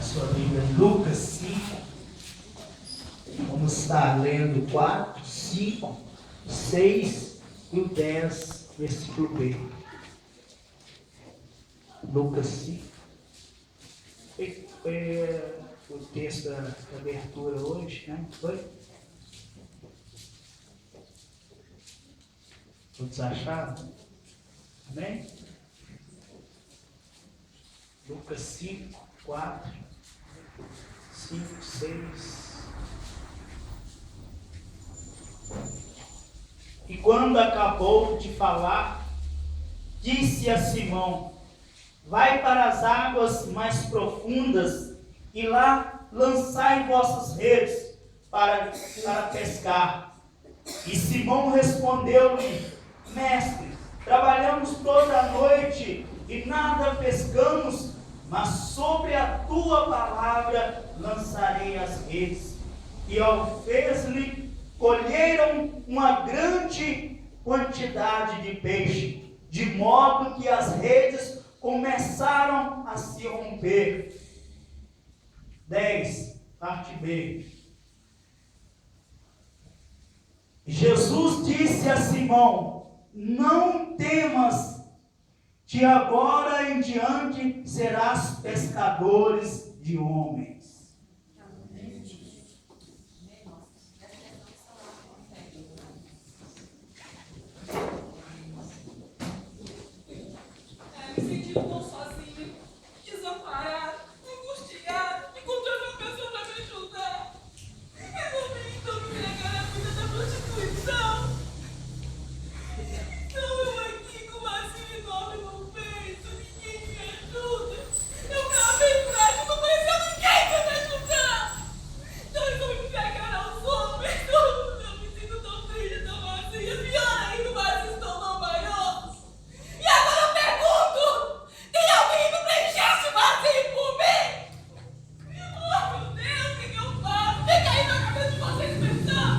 Sua Bíblia em Lucas 5. Vamos estar lendo 4, 5, 6 e o 10, versículo B. Lucas 5. Foi o texto da abertura hoje, né? Foi? Todos acharam? Amém? Lucas 5, 4, 5, 6. E quando acabou de falar, disse a Simão: vai para as águas mais profundas e lá lançai vossas redes para pescar. E Simão respondeu-lhe: mestre, trabalhamos toda a noite e nada pescamos, mas sobre a tua palavra lançarei as redes. E ao fez-lhe, colheram uma grande quantidade de peixe, de modo que as redes começaram a se romper. 10, parte B. Jesus disse a Simão: não temas, de agora em diante serás pescadores de homens. Me sentindo tão sozinho, desamparado, angustiado, encontrando uma pessoa para me ajudar. Resolvi então me entregar na vida da prostituição. Então eu aqui com um vazio enorme no peito, ninguém me ajuda. Eu gravei prática, não conhecia ninguém para me ajudar. Então eu resolvi me entregar aos homens. Eu me sinto tão triste, tão vazia. Pior ainda, o vazio se tornou maior. E agora eu pergunto: tem alguém que preencher esse vazio por mim? Oh, meu Deus, o que eu faço? Fica aí na cabeça de vocês pensar.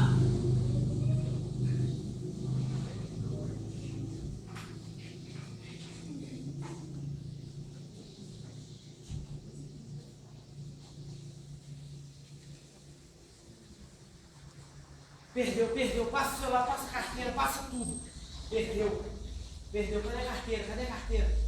Perdeu. Passa o celular, passa a carteira, passa tudo. Perdeu. Cadê a carteira?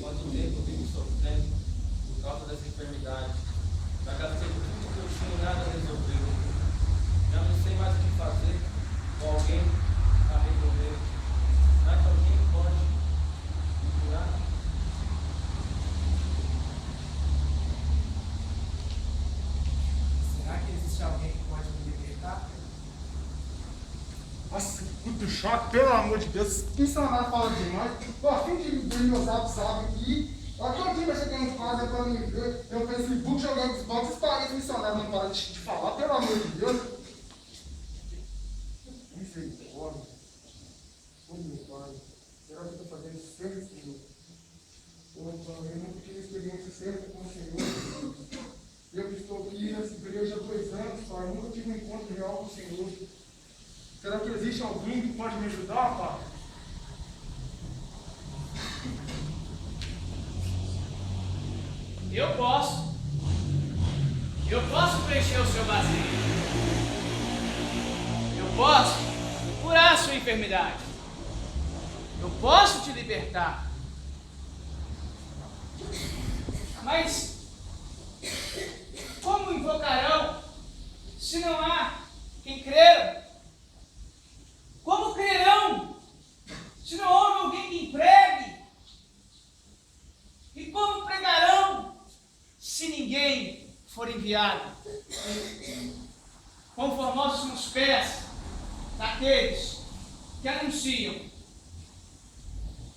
Quanto tempo eu vivo sofrendo por causa dessa enfermidade. Já gastei tudo que eu tinha e nada resolveu. Já não sei mais o que fazer com alguém a resolver. Será que alguém pode me curar? Será que existe alguém que pode me libertar? Nossa, que puto chato, pelo amor de Deus. Que missionário fala demais. Tô a fim de ver meu zap aqui. Olha todo dia vai chegando em casa pra me ver. Eu Facebook jogando os bancos. Esses países missionários não param de falar, pelo amor de Deus. Misericórdia. Ô meu pai, será que eu estou fazendo certo, Senhor? Ô pai, eu nunca tive experiência certa com o Senhor. Eu que estou aqui nessa igreja há 2 anos, pai, eu nunca tive um encontro real com o Senhor. Será que existe alguém que pode me ajudar, pai? Eu posso preencher o seu vazio. Eu posso curar a sua enfermidade. Eu posso te libertar. Mas como invocarão se não há quem creram? Como crerão se não houve alguém que empregue? E como pregarão se ninguém for enviado? Quão formosos são os pés daqueles que anunciam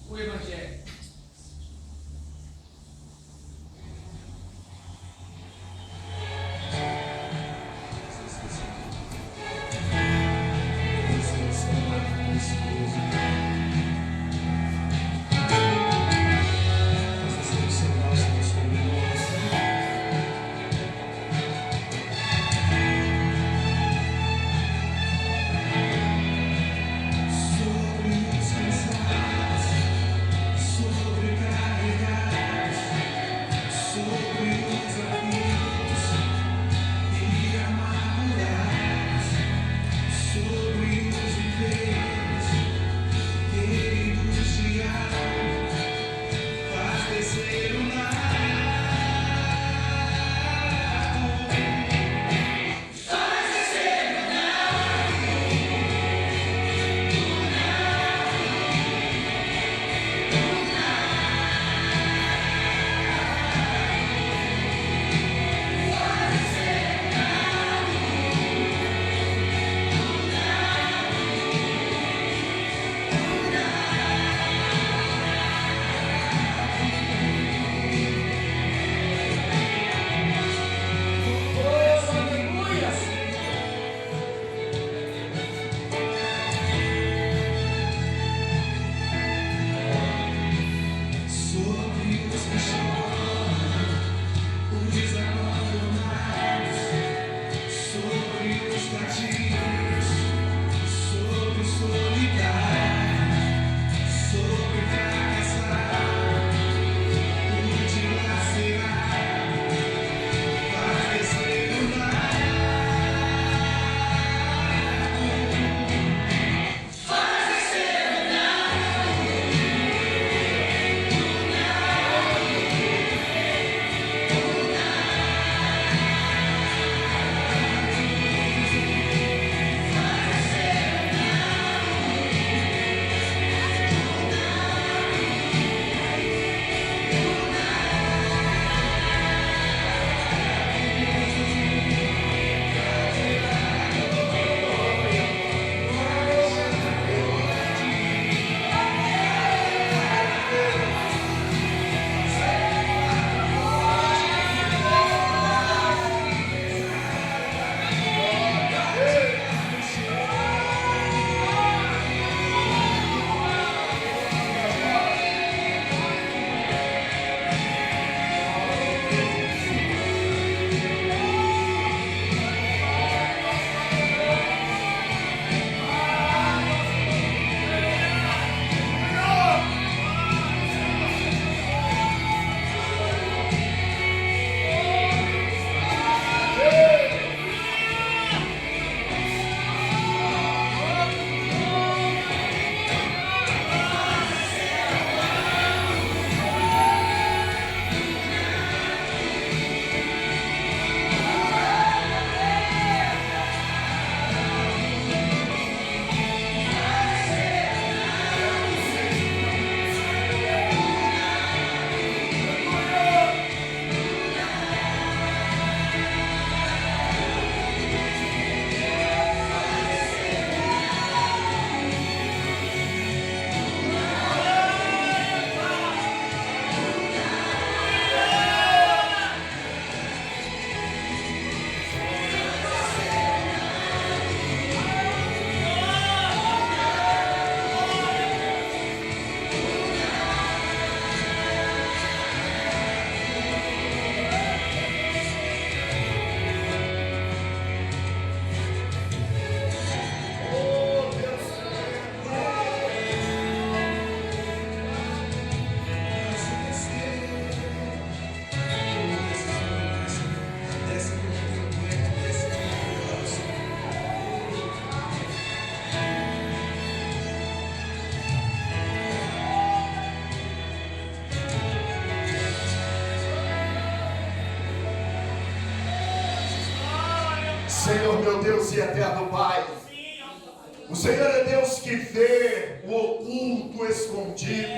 o Evangelho. Senhor, meu Deus e eterno Pai, o Senhor é Deus que vê o oculto escondido.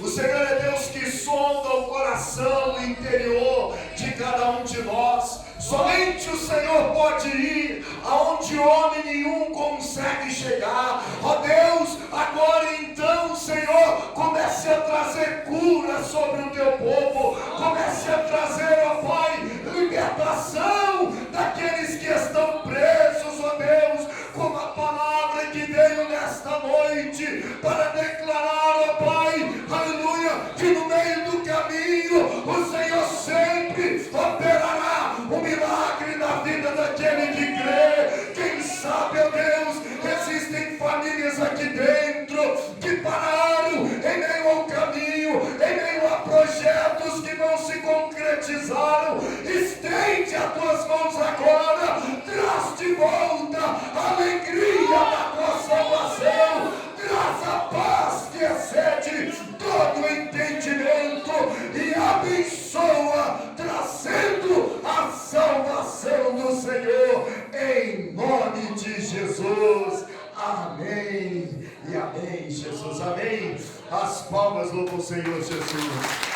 O Senhor é Deus que sonda o coração interior de cada um de nós. Somente o Senhor pode ir aonde homem nenhum consegue chegar. Ó Deus, agora então, Senhor, comece a trazer cura sobre o teu povo. Comece a trazer, ó Pai, libertação daqueles que estão presos, ó Deus, como a palavra que veio nesta noite para declarar, ó Pai, aleluia, que no meio do caminho o Senhor sempre operará um milagre na vida daquele que crê. Quem sabe, ó Deus, existem famílias aqui dentro que pararam em meio ao caminho, em meio a projetos que não se concretizaram. Estende as tuas mãos agora, traz de volta a alegria da tua salvação, traz a paz que excede todo o entendimento e abençoa, trazendo a salvação do Senhor, em nome de Jesus. Amém e amém, Jesus, amém. As palmas louvam o Senhor Jesus.